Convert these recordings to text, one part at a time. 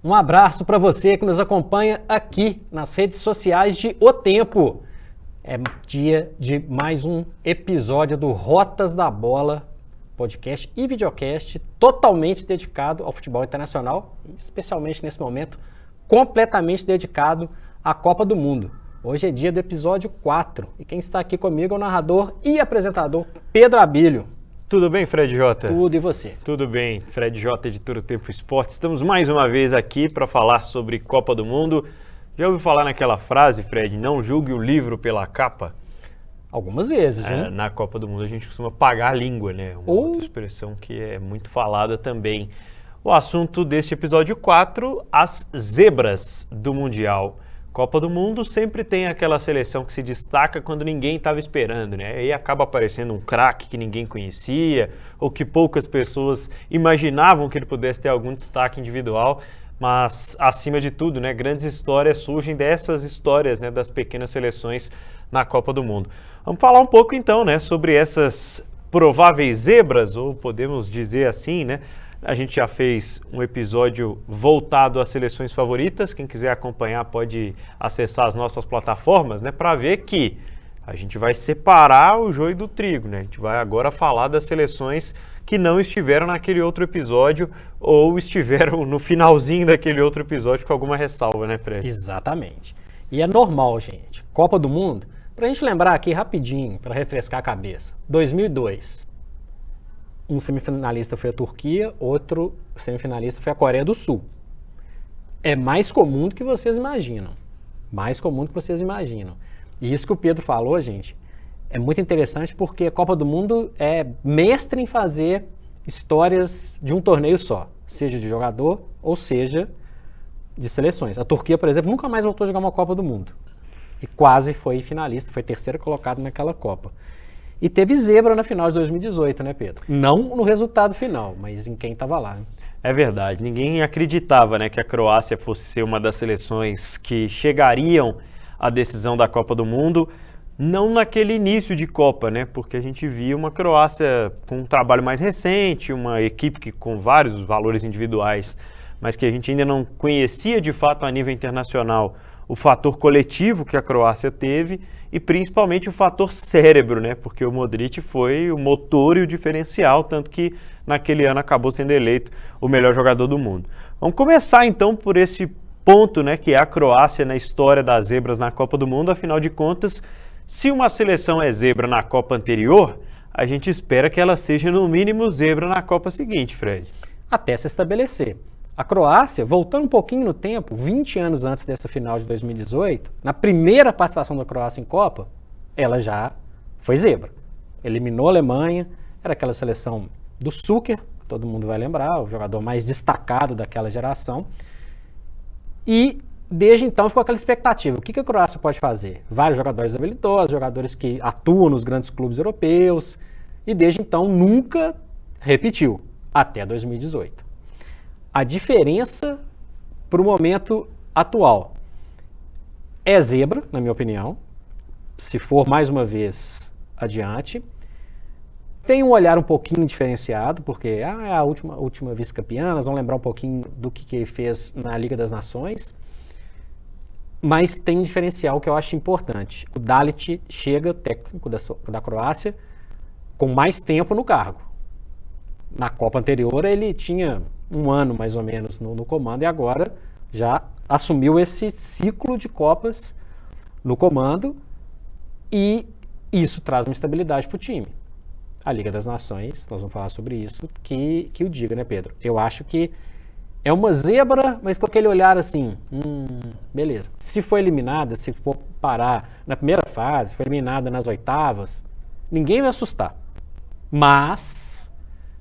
Um abraço para você que nos acompanha aqui nas redes sociais de O Tempo. É dia de mais um episódio do Rotas da Bola, podcast e videocast totalmente dedicado ao futebol internacional, especialmente nesse momento, completamente dedicado à Copa do Mundo. Hoje é dia do episódio 4 e quem está aqui comigo é o narrador e apresentador Pedro Abílio. Tudo bem, Fred Jota? Tudo, e você? Tudo bem, Fred Jota, editor do Tempo Esporte. Estamos mais uma vez aqui para falar sobre Copa do Mundo. Já ouviu falar naquela frase, Fred, não julgue o livro pela capa? Algumas vezes, viu? Na Copa do Mundo a gente costuma pagar a língua, né? Uma outra expressão que é muito falada também. O assunto deste episódio 4, as zebras do Mundial. Copa do Mundo sempre tem aquela seleção que se destaca quando ninguém estava esperando, né? Aí acaba aparecendo um craque que ninguém conhecia, ou que poucas pessoas imaginavam que ele pudesse ter algum destaque individual, mas acima de tudo, né, grandes histórias surgem dessas histórias, né, das pequenas seleções na Copa do Mundo. Vamos falar um pouco então, né, sobre essas prováveis zebras, ou podemos dizer assim, né? A gente já fez um episódio voltado às seleções favoritas. Quem quiser acompanhar pode acessar as nossas plataformas, né, para ver que a gente vai separar o joio do trigo, né? A gente vai agora falar das seleções que não estiveram naquele outro episódio ou estiveram no finalzinho daquele outro episódio com alguma ressalva, né, Fred? Exatamente. E é normal, gente. Copa do Mundo, pra gente lembrar aqui rapidinho, para refrescar a cabeça. 2002. Um semifinalista foi a Turquia, outro semifinalista foi a Coreia do Sul. É mais comum do que vocês imaginam. Mais comum do que vocês imaginam. E isso que o Pedro falou, gente, é muito interessante porque a Copa do Mundo é mestre em fazer histórias de um torneio só. Seja de jogador ou seja de seleções. A Turquia, por exemplo, nunca mais voltou a jogar uma Copa do Mundo. E quase foi finalista, foi terceiro colocado naquela Copa. E teve zebra na final de 2018, né, Pedro? Não no resultado final, mas em quem estava lá. Né? É verdade. Ninguém acreditava, né, que a Croácia fosse ser uma das seleções que chegariam à decisão da Copa do Mundo, não naquele início de Copa, né? Porque a gente via uma Croácia com um trabalho mais recente, uma equipe que, com vários valores individuais, mas que a gente ainda não conhecia de fato a nível internacional o fator coletivo que a Croácia teve e principalmente o fator cérebro, né? Porque o Modric foi o motor e o diferencial, tanto que naquele ano acabou sendo eleito o melhor jogador do mundo. Vamos começar então por esse ponto, né, que é a Croácia na história das zebras na Copa do Mundo. Afinal de contas, se uma seleção é zebra na Copa anterior, a gente espera que ela seja no mínimo zebra na Copa seguinte, Fred. Até se estabelecer. A Croácia, voltando um pouquinho no tempo, 20 anos antes dessa final de 2018, na primeira participação da Croácia em Copa, ela já foi zebra. Eliminou a Alemanha, era aquela seleção do Šuker, todo mundo vai lembrar, o jogador mais destacado daquela geração. E desde então ficou aquela expectativa, o que a Croácia pode fazer? Vários jogadores habilidosos, jogadores que atuam nos grandes clubes europeus, e desde então nunca repetiu, até 2018. A diferença para o momento atual é zebra, na minha opinião, se for mais uma vez adiante. Tem um olhar um pouquinho diferenciado, porque é a última vice-campeã, nós vamos lembrar um pouquinho do que ele fez na Liga das Nações, mas tem um diferencial que eu acho importante. O Dalic chega, técnico da Croácia, com mais tempo no cargo. Na Copa anterior ele tinha um ano mais ou menos no comando e agora já assumiu esse ciclo de Copas no comando e isso traz uma estabilidade para o time. A Liga das Nações, nós vamos falar sobre isso, que o diga, né, Pedro? Eu acho que é uma zebra, mas com aquele olhar assim, beleza. Se for eliminada, se for parar na primeira fase, foi eliminada nas oitavas, ninguém vai assustar. Mas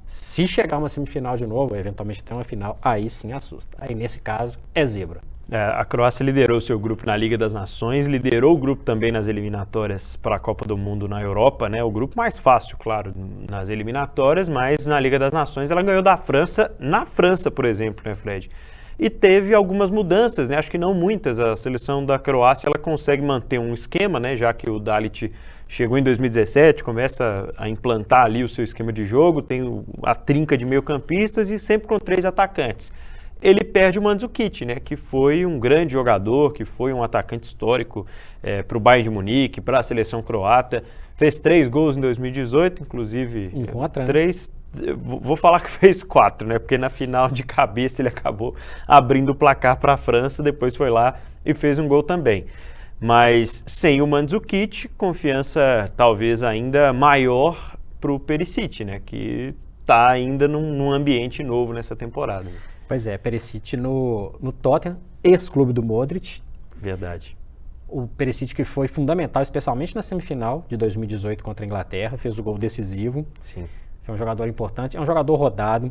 se chegar uma semifinal de novo, eventualmente até uma final, aí sim assusta. Aí nesse caso é zebra. A Croácia liderou seu grupo na Liga das Nações, liderou o grupo também nas eliminatórias para a Copa do Mundo na Europa, né? O grupo mais fácil, claro, nas eliminatórias, mas na Liga das Nações ela ganhou da França, na França, por exemplo, né, Fred? E teve algumas mudanças, né? Acho que não muitas. A seleção da Croácia ela consegue manter um esquema, né? Já que o Dalic chegou em 2017, começa a implantar ali o seu esquema de jogo, tem a trinca de meio-campistas e sempre com 3 atacantes. ele perde o Mandzukic, né, que foi um grande jogador, que foi um atacante histórico para o Bayern de Munique, para a seleção croata, fez 3 gols em 2018, inclusive 3, vou falar que fez 4, né, porque na final de cabeça ele acabou abrindo o placar para a França, depois foi lá e fez um gol também. Mas sem o Mandzukic, confiança talvez ainda maior para o Perisic, né, que está ainda num ambiente novo nessa temporada. Né? Pois é, Perisic no Tottenham, ex-clube do Modric. Verdade. O Perisic que foi fundamental, especialmente na semifinal de 2018 contra a Inglaterra, fez o gol decisivo. Sim. Foi um jogador importante, é um jogador rodado.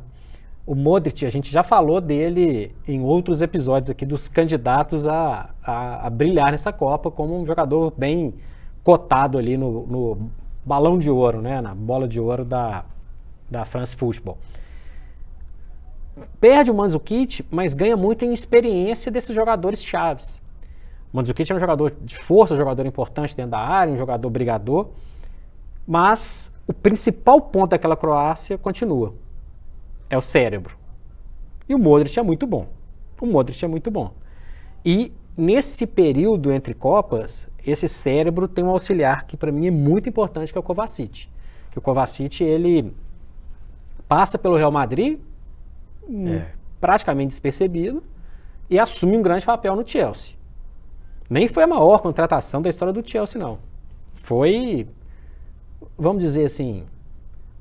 O Modric, a gente já falou dele em outros episódios aqui, dos candidatos a brilhar nessa Copa como um jogador bem cotado ali no balão de ouro, né, na bola de ouro da France Football. Perde o Mandzukic, mas ganha muito em experiência desses jogadores chaves. O Mandzukic é um jogador de força, um jogador importante dentro da área, um jogador brigador, mas o principal ponto daquela Croácia continua. É o cérebro. E o Modric é muito bom. E nesse período entre Copas, esse cérebro tem um auxiliar que para mim é muito importante, que é o Kovacic. Que o Kovacic, ele passa pelo Real Madrid, praticamente despercebido, e assume um grande papel no Chelsea. Nem foi a maior contratação da história do Chelsea, não. Foi, vamos dizer assim,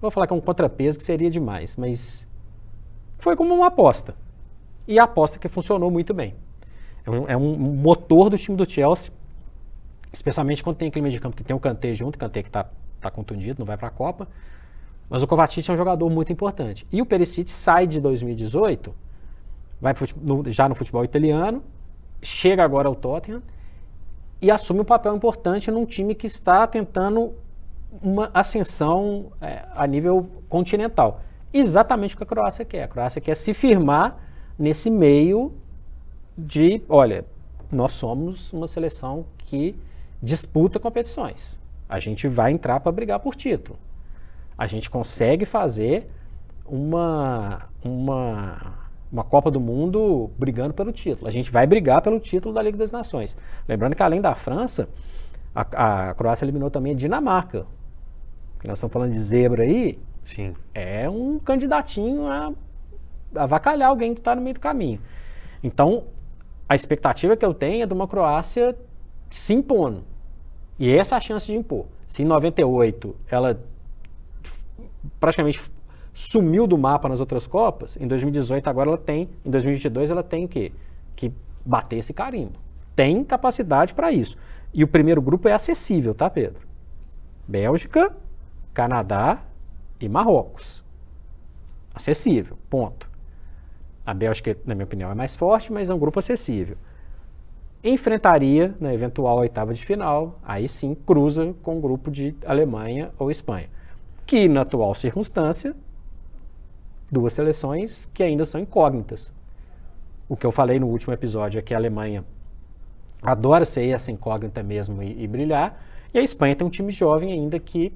vou falar que é um contrapeso que seria demais, mas foi como uma aposta. E a aposta que funcionou muito bem. É um motor do time do Chelsea, especialmente quando tem aquele meio de campo que tem o Kanté junto, o Kanté que está contundido, não vai para a Copa. Mas o Kovacic é um jogador muito importante. E o Perisic sai de 2018, vai já no futebol italiano, chega agora ao Tottenham e assume um papel importante num time que está tentando uma ascensão a nível continental. Exatamente o que a Croácia quer. A Croácia quer se firmar nesse meio de, olha, nós somos uma seleção que disputa competições. A gente vai entrar para brigar por título. A gente consegue fazer uma Copa do Mundo brigando pelo título. A gente vai brigar pelo título da Liga das Nações. Lembrando que além da França, a Croácia eliminou também a Dinamarca. Que nós estamos falando de zebra aí. Sim. É um candidatinho a avacalhar alguém que está no meio do caminho. Então, a expectativa que eu tenho é de uma Croácia se impondo. E essa é a chance de impor. Se em 98 ela praticamente sumiu do mapa nas outras Copas, em 2018 agora ela tem, em 2022 ela tem o quê? Que bater esse carimbo. Tem capacidade para isso. E o primeiro grupo é acessível, tá, Pedro? Bélgica, Canadá e Marrocos. Acessível, ponto. A Bélgica, na minha opinião, é mais forte, mas é um grupo acessível. Enfrentaria, na eventual oitava de final, aí sim cruza com o grupo de Alemanha ou Espanha. Que, na atual circunstância, duas seleções que ainda são incógnitas. O que eu falei no último episódio é que a Alemanha adora ser essa incógnita mesmo e brilhar, e a Espanha tem um time jovem ainda que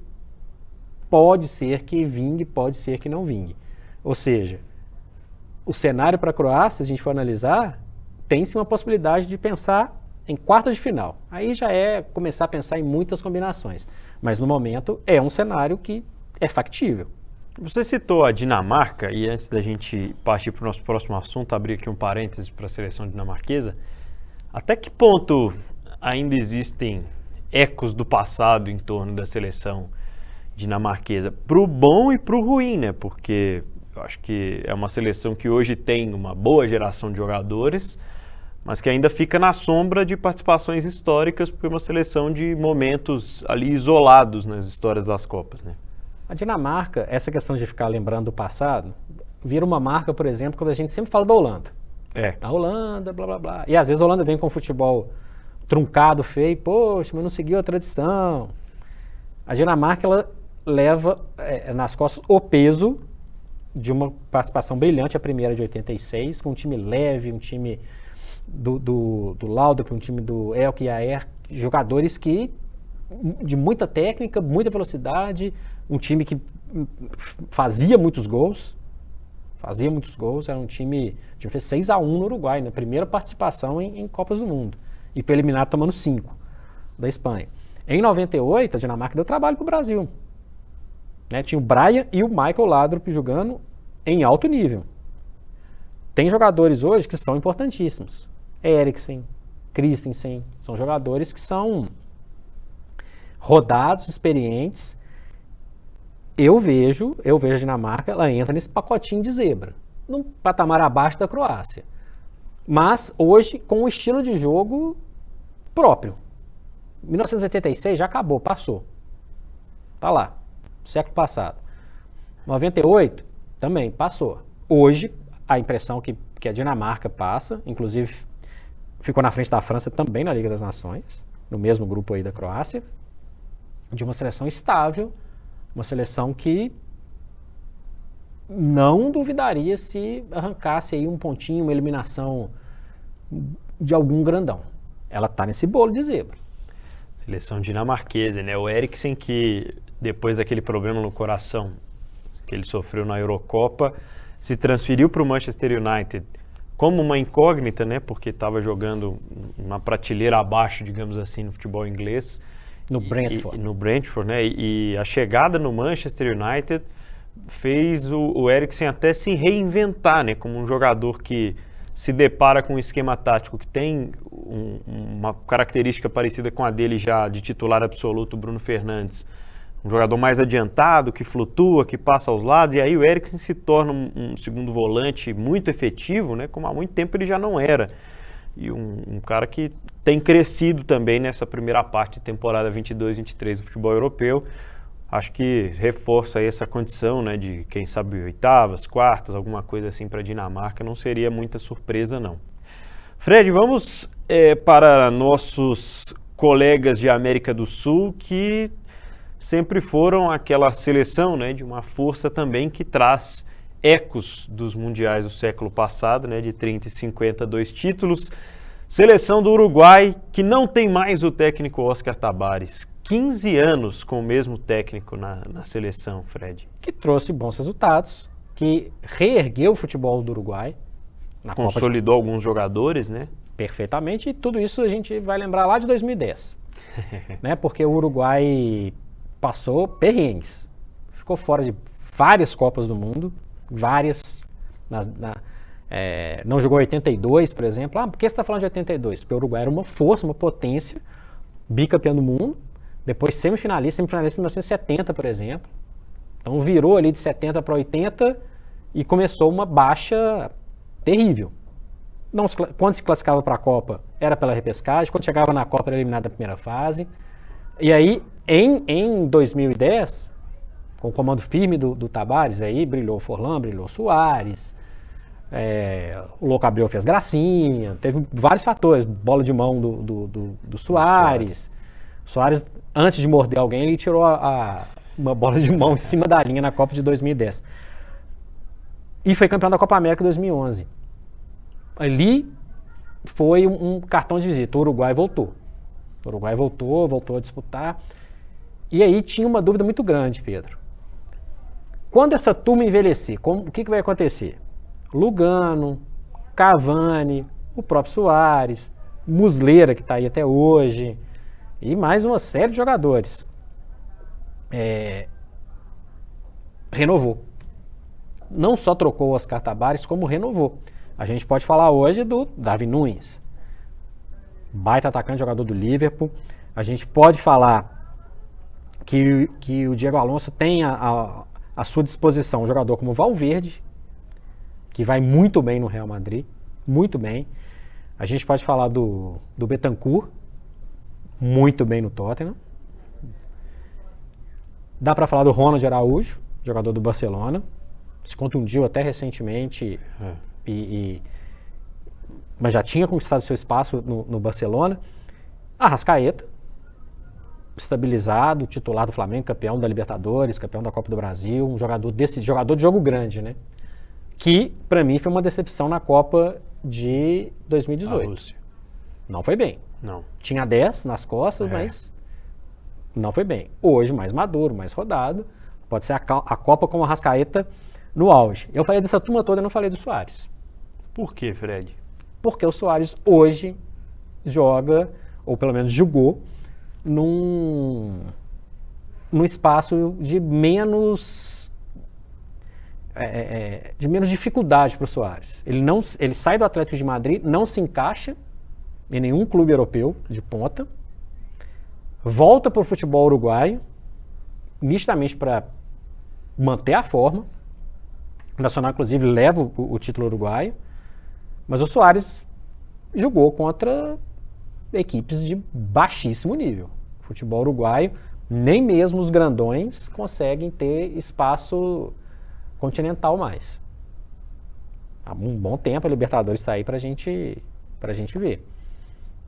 pode ser que vingue, pode ser que não vingue. Ou seja, o cenário para a Croácia, se a gente for analisar, tem-se uma possibilidade de pensar em quartas de final. Aí já é começar a pensar em muitas combinações. Mas no momento é um cenário que é factível. Você citou a Dinamarca, e antes da gente partir para o nosso próximo assunto, abrir aqui um parênteses para a seleção dinamarquesa, até que ponto ainda existem ecos do passado em torno da seleção dinamarquesa? Para o bom e para o ruim, né? Porque eu acho que é uma seleção que hoje tem uma boa geração de jogadores, mas que ainda fica na sombra de participações históricas, porque é uma seleção de momentos ali isolados nas histórias das Copas, né? A Dinamarca, essa questão de ficar lembrando do passado, vira uma marca, por exemplo, quando a gente sempre fala da Holanda. A Holanda, blá, blá, blá. E às vezes a Holanda vem com futebol truncado, feio, poxa, mas não seguiu a tradição. A Dinamarca, ela leva nas costas o peso de uma participação brilhante, a primeira de 86, com um time leve, um time do Laudrup, um time do Elk e Aer, jogadores que de muita técnica, muita velocidade, um time que fazia muitos gols, fazia muitos gols, era um time que fez 6-1 no Uruguai, na primeira participação em Copas do Mundo. E foi eliminado tomando 5 da Espanha. Em 98, a Dinamarca deu trabalho para o Brasil. Né? Tinha o Brian e o Michael Laudrup jogando em alto nível. Tem jogadores hoje que são importantíssimos. Eriksen, Christensen, são jogadores que são rodados, experientes. Eu vejo a Dinamarca, ela entra nesse pacotinho de zebra, num patamar abaixo da Croácia. Mas hoje com um estilo de jogo próprio. 1986 já acabou, passou. Tá lá, século passado. 98 também passou. Hoje, a impressão que a Dinamarca passa, inclusive ficou na frente da França também na Liga das Nações, no mesmo grupo aí da Croácia, de uma seleção estável, uma seleção que não duvidaria se arrancasse aí um pontinho, uma eliminação de algum grandão. Ela tá nesse bolo de zebra. Seleção dinamarquesa, né? O Eriksen, que depois daquele problema no coração que ele sofreu na Eurocopa, se transferiu para o Manchester United como uma incógnita, né? Porque estava jogando uma prateleira abaixo, digamos assim, no futebol inglês. No Brentford. No Brentford, né? E a chegada no Manchester United fez o Eriksen até se reinventar, né? Como um jogador que se depara com um esquema tático que tem uma característica parecida com a dele já de titular absoluto, Bruno Fernandes. Um jogador mais adiantado, que flutua, que passa aos lados, e aí o Eriksen se torna um segundo volante muito efetivo, né? Como há muito tempo ele já não era. E um cara que tem crescido também nessa primeira parte de temporada 22-23 do futebol europeu. Acho que reforça aí essa condição, né, de quem sabe oitavas, quartas, alguma coisa assim para a Dinamarca, não seria muita surpresa não. Fred, vamos para nossos colegas de América do Sul, que sempre foram aquela seleção, né, de uma força também que traz ecos dos mundiais do século passado, né, de 30 e 52 títulos. Seleção do Uruguai, que não tem mais o técnico Oscar Tabares. 15 anos com o mesmo técnico na seleção, Fred. Que trouxe bons resultados, que reergueu o futebol do Uruguai. Consolidou alguns jogadores, né? Perfeitamente, e tudo isso a gente vai lembrar lá de 2010. Né? Porque o Uruguai passou perrengues. Ficou fora de várias Copas do Mundo, várias. Não jogou 82, por exemplo. Por que você está falando de 82? Porque o Uruguai era uma força, uma potência, bicampeão do mundo. Depois semifinalista em 1970, por exemplo. Então virou ali de 70 para 80 e começou uma baixa terrível. Quando se classificava para a Copa, era pela repescagem. Quando chegava na Copa, era eliminado na primeira fase. E aí, em 2010, com o comando firme do Tabares, aí brilhou o Forlán, brilhou o Soares, o Louco Abreu fez gracinha, teve vários fatores, bola de mão do Soares. Soares, antes de morder alguém, ele tirou uma bola de mão em cima da linha na Copa de 2010. E foi campeão da Copa América em 2011. Ali foi um cartão de visita. O Uruguai voltou. O Uruguai voltou a disputar. E aí tinha uma dúvida muito grande, Pedro. Quando essa turma envelhecer, o que vai acontecer? Lugano, Cavani, o próprio Soares, Muslera, que está aí até hoje, e mais uma série de jogadores. Renovou. Não só trocou o Oscar Tabares, como renovou. A gente pode falar hoje do Darwin Núñez, baita atacante, jogador do Liverpool. A gente pode falar que o Diego Alonso tem à sua disposição um jogador como o Valverde, que vai muito bem no Real Madrid, muito bem. A gente pode falar do Bentancur, muito bem no Tottenham. Dá para falar do Ronald Araújo, jogador do Barcelona, se contundiu até recentemente, mas já tinha conquistado seu espaço no Barcelona. Arrascaeta, estabilizado, titular do Flamengo, campeão da Libertadores, campeão da Copa do Brasil, um jogador de jogo grande, né? Que, para mim, foi uma decepção na Copa de 2018. A Rússia. Não foi bem. Não. Tinha 10 nas costas, mas não foi bem. Hoje, mais maduro, mais rodado. Pode ser a Copa com o Arrascaeta no auge. Eu falei dessa turma toda e não falei do Suárez. Por quê, Fred? Porque o Suárez hoje joga, ou pelo menos jogou, num espaço de menos dificuldade para o Suárez. Ele sai do Atlético de Madrid, não se encaixa em nenhum clube europeu de ponta, volta para o futebol uruguaio, nitidamente para manter a forma. O Nacional, inclusive, leva o título uruguaio, mas o Suárez jogou contra equipes de baixíssimo nível. Futebol uruguaio, nem mesmo os grandões conseguem ter espaço continental mais. Há um bom tempo a Libertadores está aí pra gente ver.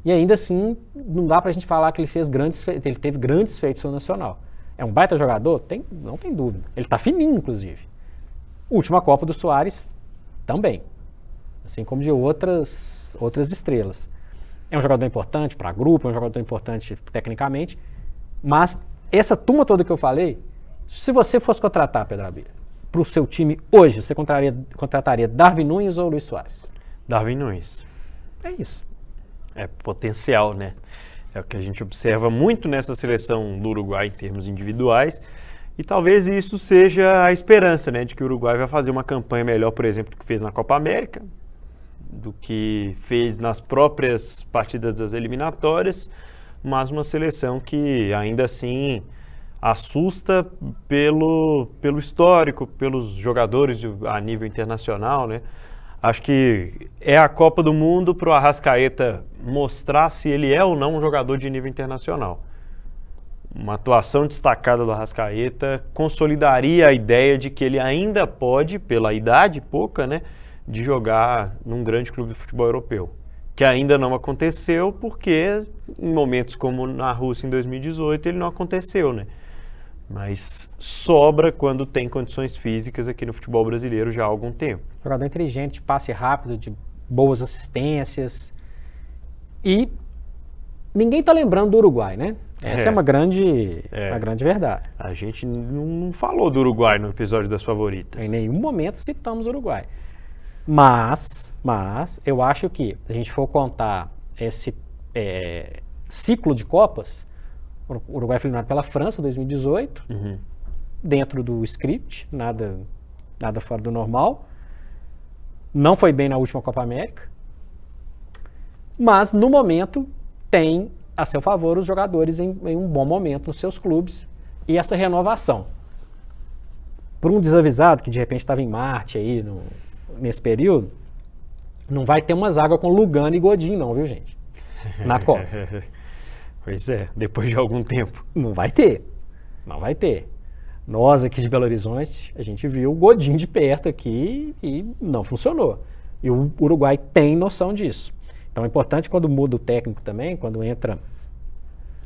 E ainda assim, não dá pra gente falar que ele teve grandes feitos no Nacional. É um baita jogador? Não tem dúvida. Ele tá fininho, inclusive. Última Copa do Suárez também. Assim como de outras estrelas. É um jogador importante para grupo, é um jogador importante tecnicamente, mas essa turma toda que eu falei, se você fosse contratar, Pedro Abelha, para o seu time hoje, você contrataria Darwin Núñez ou Luis Suárez? Darwin Núñez. É isso. É potencial, né? É o que a gente observa muito nessa seleção do Uruguai em termos individuais. E talvez isso seja a esperança, né? De que o Uruguai vai fazer uma campanha melhor, por exemplo, do que fez na Copa América, do que fez nas próprias partidas das eliminatórias, mas uma seleção que ainda assim assusta pelo histórico, pelos jogadores a nível internacional, né? Acho que é a Copa do Mundo para o Arrascaeta mostrar se ele é ou não um jogador de nível internacional. Uma atuação destacada do Arrascaeta consolidaria a ideia de que ele ainda pode, pela idade pouca, né, de jogar num grande clube de futebol europeu. Que ainda não aconteceu porque em momentos como na Rússia em 2018 ele não aconteceu, né? Mas sobra quando tem condições físicas aqui no futebol brasileiro já há algum tempo. Jogador inteligente, de passe rápido, de boas assistências. E ninguém tá lembrando do Uruguai, né? Essa é uma grande verdade. A gente não falou do Uruguai no episódio das favoritas. Em nenhum momento citamos o Uruguai. Mas eu acho que, se a gente for contar esse ciclo de Copas, o Uruguai foi eliminado pela França em 2018, dentro do script, nada fora do normal. Não foi bem na última Copa América, mas no momento tem a seu favor os jogadores em um bom momento nos seus clubes e essa renovação. Por um desavisado que de repente estava em Marte aí nesse período, não vai ter uma zaga com Lugano e Godin não, viu, gente? Na Copa. Pois é, depois de algum tempo. Não vai ter. Nós aqui de Belo Horizonte, a gente viu o Godin de perto aqui e não funcionou. E o Uruguai tem noção disso. Então é importante quando muda o técnico também, quando entra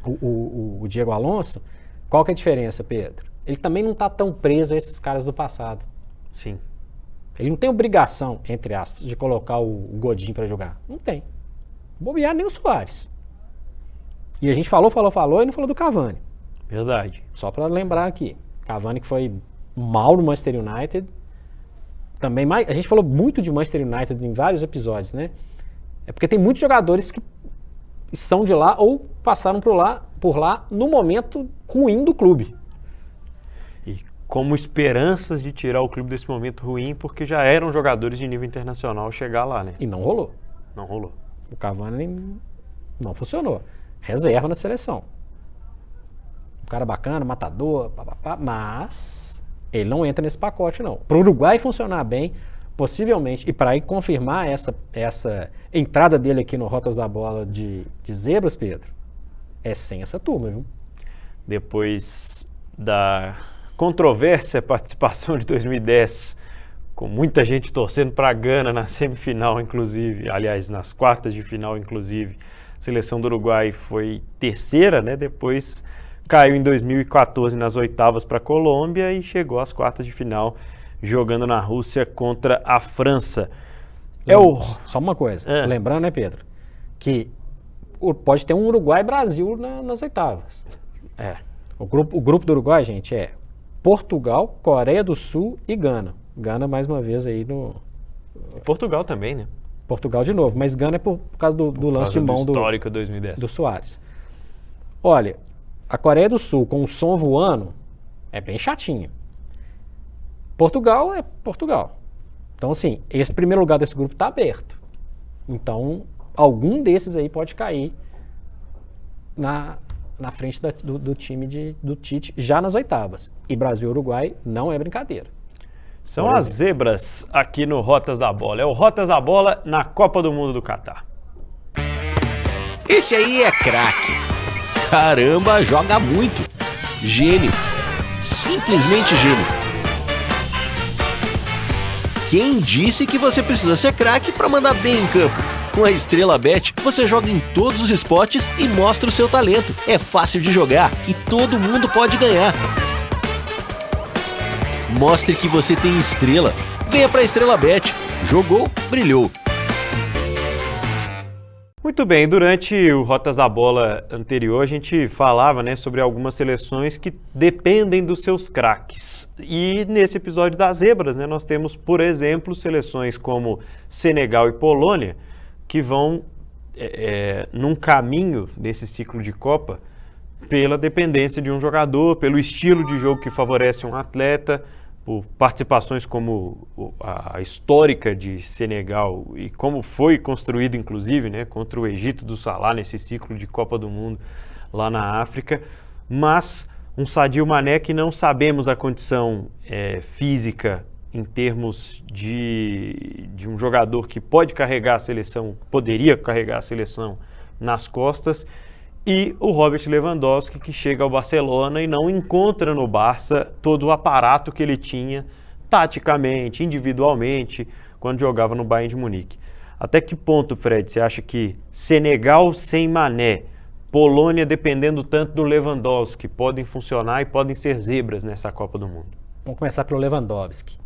o Diego Alonso, qual que é a diferença, Pedro? Ele também não está tão preso a esses caras do passado. Sim. Ele não tem obrigação, entre aspas, de colocar o Godin para jogar. Não tem. Bobear nem o Suárez. E a gente falou e não falou do Cavani. Verdade. Só para lembrar aqui. Cavani que foi mal no Manchester United. Também a gente falou muito de Manchester United em vários episódios, né? É porque tem muitos jogadores que são de lá ou passaram por lá no momento ruim do clube. E como esperanças de tirar o clube desse momento ruim, porque já eram jogadores de nível internacional chegar lá, né? E não rolou. Não rolou. O Cavani não funcionou. Reserva na seleção. Um cara bacana, matador, mas ele não entra nesse pacote, não. Para o Uruguai funcionar bem, possivelmente, e para ir confirmar essa entrada dele aqui no Rotas da Bola de Zebras, Pedro, é sem essa turma, viu? Depois da controvérsia participação de 2010, com muita gente torcendo para a Gana na semifinal, inclusive, aliás, nas quartas de final, inclusive, a seleção do Uruguai foi terceira, né? Depois caiu em 2014 nas oitavas para a Colômbia e chegou às quartas de final, jogando na Rússia contra a França. Só uma coisa, lembrando, né, Pedro, que pode ter um Uruguai-Brasil nas oitavas. O grupo do Uruguai, gente, é Portugal, Coreia do Sul e Gana. Gana mais uma vez aí no... Portugal também, né? Portugal de novo, mas Gana é por causa do lance de mão do histórico 2010. Do Soares. Olha, a Coreia do Sul com o som voando é bem chatinho. Portugal é Portugal. Então, assim, esse primeiro lugar desse grupo está aberto. Então, algum desses aí pode cair na frente do time do Tite já nas oitavas. E Brasil e Uruguai não é brincadeira. São as zebras aqui no Rotas da Bola. É o Rotas da Bola na Copa do Mundo do Catar. Esse aí é craque. Caramba, joga muito. Gênio. Simplesmente gênio. Quem disse que você precisa ser craque para mandar bem em campo? Com a Estrela Bet, você joga em todos os esportes e mostra o seu talento. É fácil de jogar e todo mundo pode ganhar. Mostre que você tem estrela. Venha para a Estrela Bet. Jogou, brilhou. Muito bem, durante o Rotas da Bola anterior a gente falava, né, sobre algumas seleções que dependem dos seus craques. E nesse episódio das zebras, né, nós temos, por exemplo, seleções como Senegal e Polônia, que vão num caminho desse ciclo de Copa pela dependência de um jogador, pelo estilo de jogo que favorece um atleta, por participações como a histórica de Senegal e como foi construído, inclusive, né, contra o Egito do Salah nesse ciclo de Copa do Mundo lá na África, mas um Sadio Mané que não sabemos a condição física em termos de um jogador que pode carregar a seleção, poderia carregar a seleção nas costas, e o Robert Lewandowski, que chega ao Barcelona e não encontra no Barça todo o aparato que ele tinha, taticamente, individualmente, quando jogava no Bayern de Munique. Até que ponto, Fred, você acha que Senegal sem Mané, Polônia dependendo tanto do Lewandowski, podem funcionar e podem ser zebras nessa Copa do Mundo? Vamos começar pelo Lewandowski.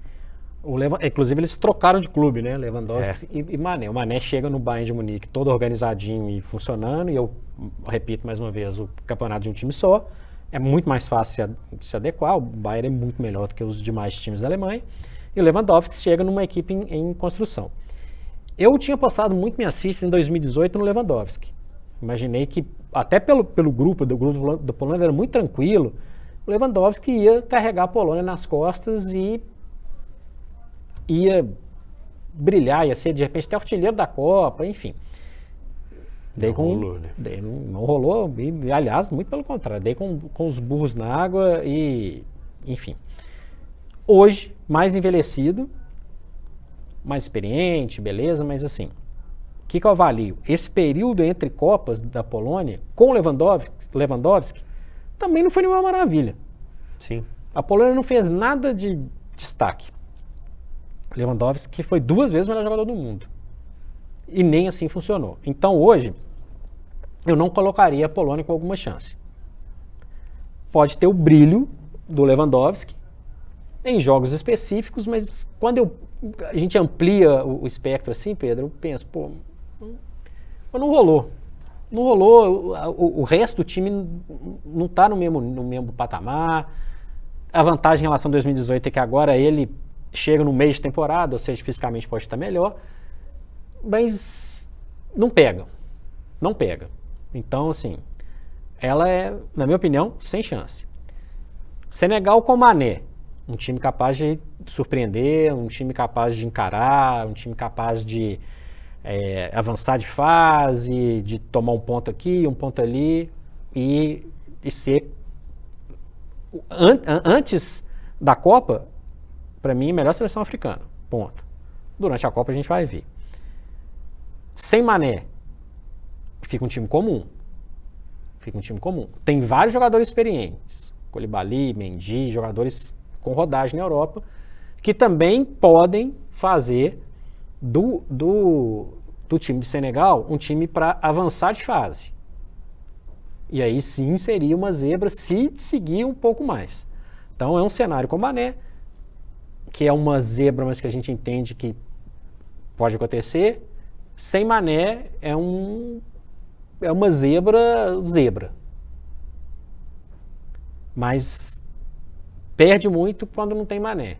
Inclusive eles trocaram de clube, né? Lewandowski e Mané. O Mané chega no Bayern de Munique todo organizadinho e funcionando, e eu repito mais uma vez, o campeonato de um time só é muito mais fácil se adequar. O Bayern é muito melhor do que os demais times da Alemanha, e o Lewandowski chega numa equipe em construção. Eu tinha postado muito minhas fichas em 2018 no Lewandowski. Imaginei que, até pelo grupo da Polônia era muito tranquilo, o Lewandowski ia carregar a Polônia nas costas e ia brilhar, ia ser de repente até artilheiro da Copa, enfim. Não rolou, né? Não rolou, e, aliás, muito pelo contrário, dei com os burros na água e, enfim. Hoje, mais envelhecido, mais experiente, beleza, mas assim, o que eu avalio? Esse período entre Copas da Polônia com o Lewandowski também não foi nenhuma maravilha. Sim. A Polônia não fez nada de destaque. Lewandowski foi 2 vezes o melhor jogador do mundo. E nem assim funcionou. Então hoje, eu não colocaria a Polônia com alguma chance. Pode ter o brilho do Lewandowski em jogos específicos, mas quando a gente amplia o espectro assim, Pedro, eu penso, não rolou. Não rolou, o resto do time não está no mesmo patamar. A vantagem em relação a 2018 é que agora ele chega no meio de temporada, ou seja, fisicamente pode estar melhor, mas não pega. Então, assim, ela é, na minha opinião, sem chance. Senegal com Mané, um time capaz de surpreender, um time capaz de encarar, um time capaz de avançar de fase, de tomar um ponto aqui, um ponto ali, e ser, antes da Copa, para mim, melhor seleção africana, ponto. Durante a Copa a gente vai ver. Sem Mané, fica um time comum. Tem vários jogadores experientes, Koulibaly, Mendy, jogadores com rodagem na Europa, que também podem fazer do time de Senegal um time para avançar de fase. E aí sim seria uma zebra se seguir um pouco mais. Então é um cenário com Mané, que é uma zebra, mas que a gente entende que pode acontecer. Sem Mané é uma zebra. Mas perde muito quando não tem Mané.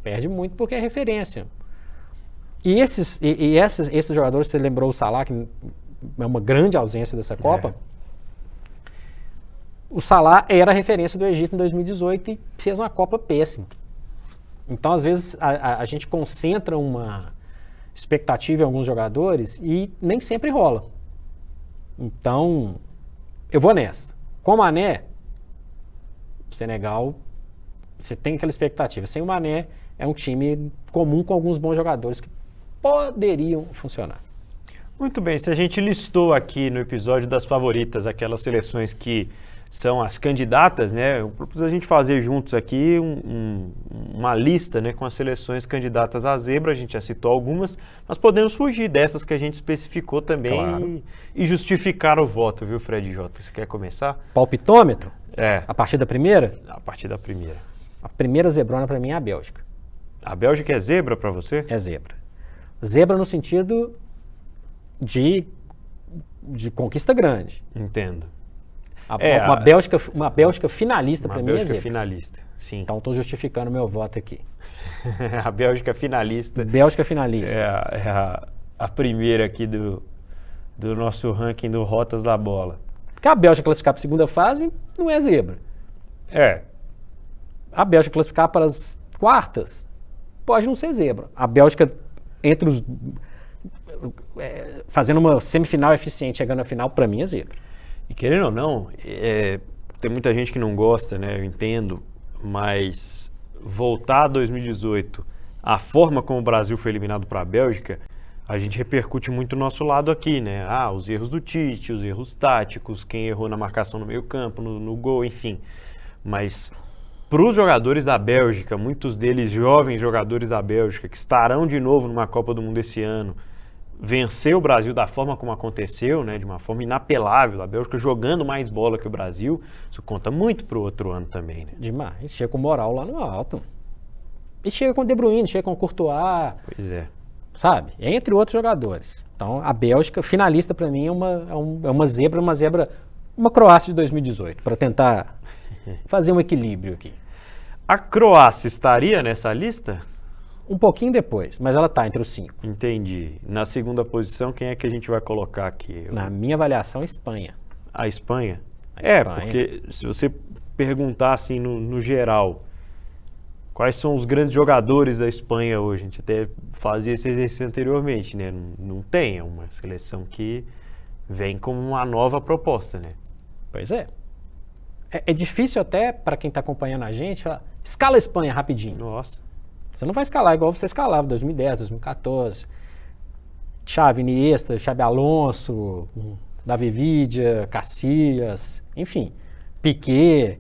Perde muito porque é referência. E esses jogadores, você lembrou o Salah, que é uma grande ausência dessa Copa. O Salah era a referência do Egito em 2018 e fez uma Copa péssima. Então, às vezes, a gente concentra uma expectativa em alguns jogadores e nem sempre rola. Então, eu vou nessa. Com o Mané, o Senegal, você tem aquela expectativa. Sem o Mané, é um time comum com alguns bons jogadores que poderiam funcionar. Muito bem, se a gente listou aqui no episódio das favoritas aquelas seleções que são as candidatas, né? Eu propus a gente fazer juntos aqui uma lista, né, com as seleções candidatas à zebra. A gente já citou algumas, mas podemos fugir dessas que a gente especificou também, claro, e justificar o voto, viu, Fred Jota? Você quer começar? Palpitômetro? É. A partir da primeira? A partir da primeira. A primeira zebrona para mim é a Bélgica. A Bélgica é zebra para você? É zebra. Zebra no sentido de conquista grande. Entendo. Uma Bélgica finalista para mim é zebra. Uma Bélgica finalista, sim. Então estou justificando meu voto aqui. A Bélgica finalista. Bélgica finalista. É a primeira aqui do nosso ranking do Rotas da Bola. Porque a Bélgica classificar para a segunda fase não é zebra. É. A Bélgica classificar para as quartas pode não ser zebra. A Bélgica fazendo uma semifinal eficiente, chegando à final, para mim é zebra. E querendo ou não, tem muita gente que não gosta, né? Eu entendo, mas voltar a 2018, a forma como o Brasil foi eliminado para a Bélgica, a gente repercute muito o nosso lado aqui, né? Os erros do Tite, os erros táticos, quem errou na marcação no meio-campo, no gol, enfim. Mas para os jogadores da Bélgica, muitos deles jovens jogadores da Bélgica, que estarão de novo numa Copa do Mundo esse ano, vencer o Brasil da forma como aconteceu, né, de uma forma inapelável, a Bélgica jogando mais bola que o Brasil, isso conta muito pro outro ano também, né? Demais, chega com moral lá no alto. E chega com o De Bruyne, chega com o Courtois. Pois é. Sabe? Entre outros jogadores. Então, a Bélgica, finalista para mim, é uma zebra, uma Croácia de 2018, para tentar fazer um equilíbrio aqui. A Croácia estaria nessa lista? Um pouquinho depois, mas ela está entre os 5. Entendi. Na segunda posição, quem é que a gente vai colocar aqui? Na minha avaliação, Espanha. A Espanha? Espanha. Porque se você perguntar assim no geral, quais são os grandes jogadores da Espanha hoje? A gente até fazia esse exercício anteriormente, né? Não tem, é uma seleção que vem como uma nova proposta, né? Pois é. É difícil até para quem está acompanhando a gente falar, escala a Espanha rapidinho. Nossa. Você não vai escalar igual você escalava em 2010, 2014. Xavi, Iniesta, Xabi Alonso, Davi Villa, Casillas, enfim, Piqué.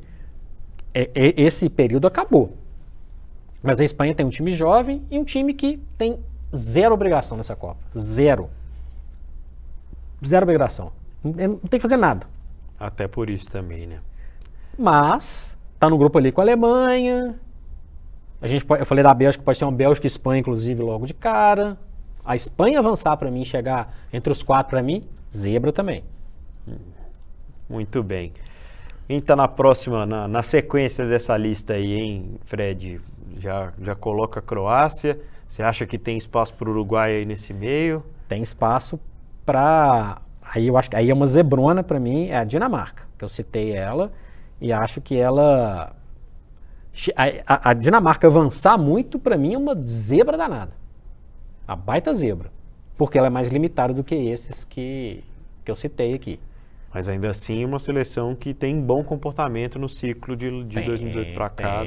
Esse período acabou. Mas a Espanha tem um time jovem e um time que tem zero obrigação nessa Copa. Zero. Zero obrigação. Não tem que fazer nada. Até por isso também, né? Mas tá no grupo ali com a Alemanha. Eu falei da Bélgica, pode ter uma Bélgica e Espanha, inclusive, logo de cara. A Espanha avançar para mim, chegar entre os 4 para mim, zebra também. Muito bem. Quem está na próxima, na sequência dessa lista aí, hein, Fred? Já coloca a Croácia. Você acha que tem espaço para o Uruguai aí nesse meio? Tem espaço para... Aí eu acho que aí é uma zebrona para mim, é a Dinamarca, que eu citei ela, e acho que ela... A Dinamarca avançar muito, para mim, é uma zebra danada. A baita zebra. Porque ela é mais limitada do que esses que eu citei aqui. Mas ainda assim, uma seleção que tem bom comportamento no ciclo de 2018 para cá,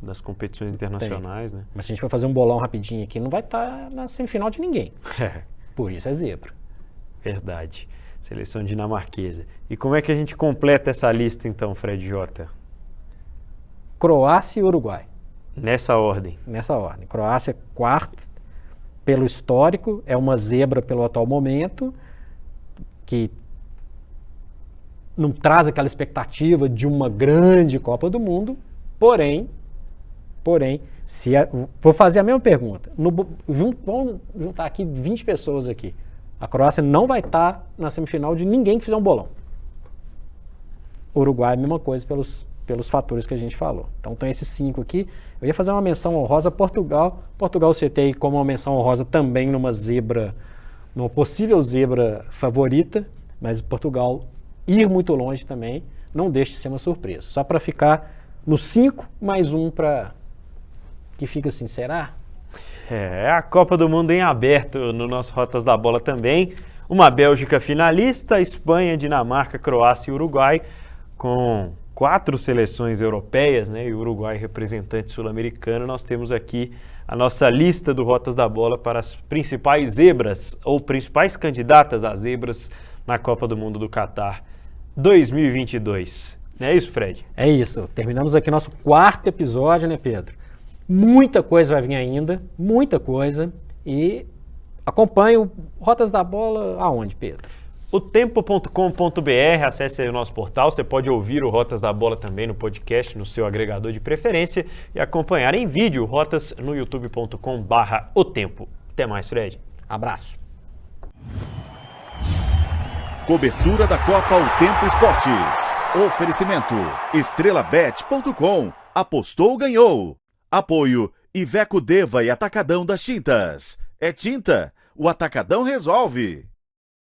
das competições internacionais, né? Mas se a gente for fazer um bolão rapidinho aqui, não vai estar na semifinal de ninguém. Por isso é zebra. Verdade. Seleção dinamarquesa. E como é que a gente completa essa lista, então, Fred Jota? Croácia e Uruguai. Nessa ordem? Nessa ordem. Croácia, quarta, pelo histórico, é uma zebra pelo atual momento, que não traz aquela expectativa de uma grande Copa do Mundo, porém, vou fazer a mesma pergunta. Vamos juntar aqui 20 pessoas aqui. A Croácia não vai estar na semifinal de ninguém que fizer um bolão. Uruguai, a mesma coisa pelos fatores que a gente falou. Então tem esses 5 aqui. Eu ia fazer uma menção honrosa a Portugal. Portugal eu citei como uma menção honrosa também numa possível zebra favorita, mas Portugal ir muito longe também, não deixe de ser uma surpresa. Só para ficar no 5, mais um para que fica assim, será? A Copa do Mundo em aberto no nosso Rotas da Bola também. Uma Bélgica finalista, Espanha, Dinamarca, Croácia e Uruguai, com 4 seleções europeias, né? E o Uruguai representante sul-americano. Nós temos aqui a nossa lista do Rotas da Bola para as principais zebras, ou principais candidatas a zebras na Copa do Mundo do Catar 2022. Não é isso, Fred? É isso. Terminamos aqui nosso 4º episódio, né, Pedro? Muita coisa vai vir ainda, muita coisa. E acompanhe o Rotas da Bola aonde, Pedro? otempo.com.br, acesse aí o nosso portal, você pode ouvir o Rotas da Bola também no podcast, no seu agregador de preferência e acompanhar em vídeo Rotas no youtube.com/otempo. Até mais, Fred. Abraço. Cobertura da Copa O Tempo Esportes. Oferecimento estrelabet.com. Apostou, ganhou. Apoio Iveco Deva e Atacadão das Tintas. É tinta, o Atacadão resolve.